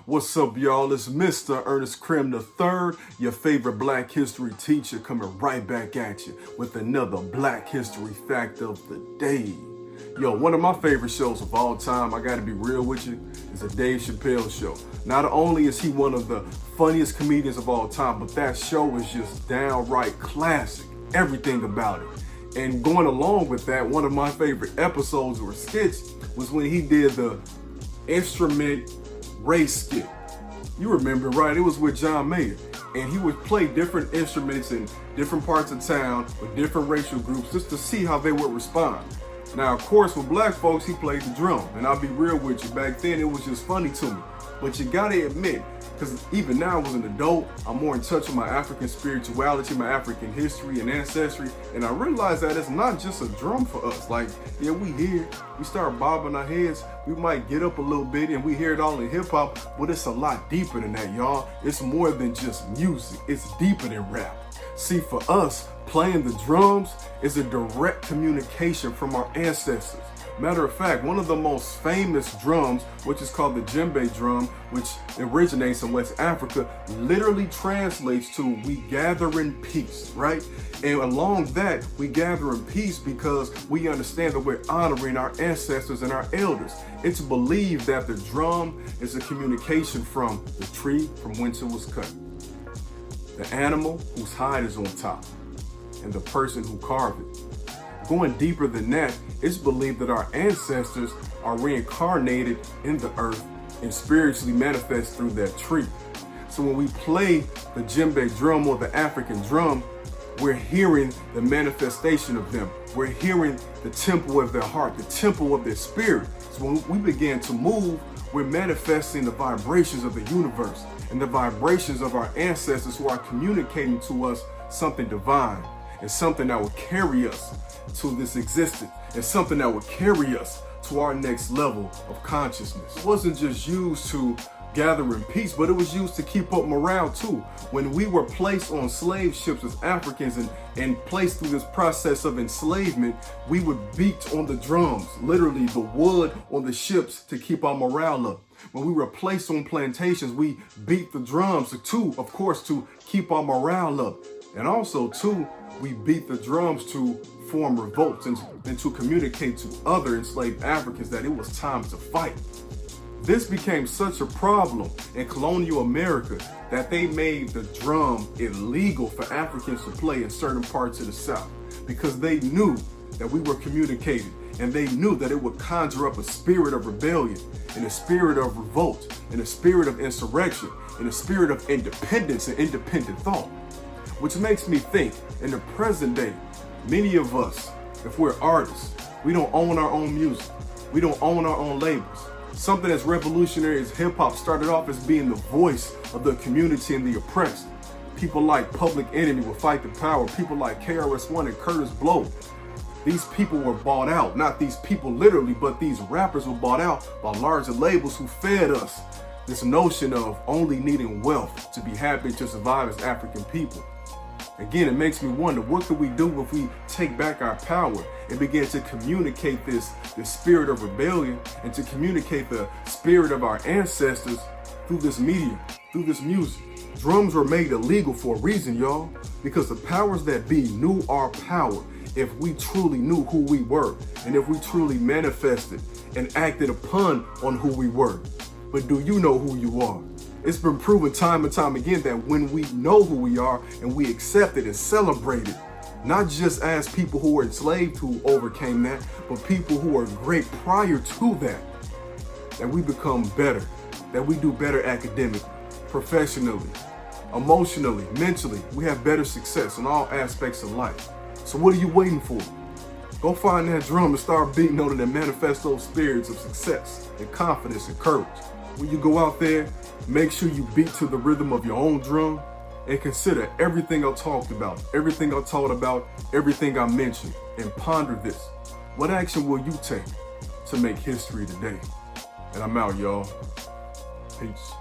What's up, y'all? It's Mr. Ernest Krim III, your favorite Black history teacher, coming right back at you with another Black history fact of the day. Yo, one of my favorite shows of all time, I gotta be real with you, is the Dave Chappelle Show. Not only is he one of the funniest comedians of all time, but that show is just downright classic. Everything about it. And going along with that, one of my favorite episodes or skits was when he did the instrument race skit. You remember, right? It was with John Mayer, and he would play different instruments in different parts of town with different racial groups just to see how they would respond. Now, of course, with black folks, he played the drum, and I'll be real with you, back then it was just funny to me. But you gotta admit, because even now as an adult, I'm more in touch with my African spirituality, my African history and ancestry, and I realize that it's not just a drum for us. Like, yeah, we hear, we start bobbing our heads, we might get up a little bit and we hear it all in hip hop, but it's a lot deeper than that, y'all. It's more than just music, it's deeper than rap. See, for us, playing the drums is a direct communication from our ancestors. Matter of fact, one of the most famous drums, which is called the djembe drum, which originates in West Africa, literally translates to "we gather in peace," right? And along that, we gather in peace because we understand that we're honoring our ancestors and our elders. It's believed that the drum is a communication from the tree from whence it was cut, the animal whose hide is on top, and the person who carved it. Going deeper than that, it's believed that our ancestors are reincarnated in the earth and spiritually manifest through that tree. So when we play the djembe drum or the African drum, we're hearing the manifestation of them. We're hearing the temple of their heart, the temple of their spirit. So when we begin to move, we're manifesting the vibrations of the universe and the vibrations of our ancestors who are communicating to us something divine and something that will carry us to this existence, and something that would carry us to our next level of consciousness. It wasn't just used to gather in peace, but it was used to keep up morale too. When we were placed on slave ships as Africans and placed through this process of enslavement, we would beat on the drums, literally the wood on the ships, to keep our morale up. When we were placed on plantations, we beat the drums too, of course, to keep our morale up. And also too, we beat the drums to form revolts and to communicate to other enslaved Africans that it was time to fight. This became such a problem in colonial America that they made the drum illegal for Africans to play in certain parts of the South, because they knew that we were communicating, and they knew that it would conjure up a spirit of rebellion and a spirit of revolt and a spirit of insurrection and a spirit of independence and independent thought. Which makes me think, in the present day, many of us, if we're artists, we don't own our own music. We don't own our own labels. Something as revolutionary as hip hop started off as being the voice of the community and the oppressed. People like Public Enemy would Fight the Power. People like KRS-One and Curtis Blow. These people were bought out. Not these people literally, but these rappers were bought out by larger labels who fed us this notion of only needing wealth to be happy to survive as African people. Again, it makes me wonder, what could we do if we take back our power and begin to communicate this spirit of rebellion and to communicate the spirit of our ancestors through this medium, through this music? Drums were made illegal for a reason, y'all, because the powers that be knew our power if we truly knew who we were and if we truly manifested and acted upon on who we were. But do you know who you are? It's been proven time and time again that when we know who we are and we accept it and celebrate it, not just as people who were enslaved who overcame that, but people who are great prior to that we become better, that we do better academically, professionally, emotionally, mentally. We have better success in all aspects of life. So what are you waiting for? Go find that drum and start beating on it and manifest those spirits of success and confidence and courage. When you go out there, make sure you beat to the rhythm of your own drum and consider everything I talked about, everything I taught about, everything I mentioned, and ponder this. What action will you take to make history today? And I'm out, y'all. Peace.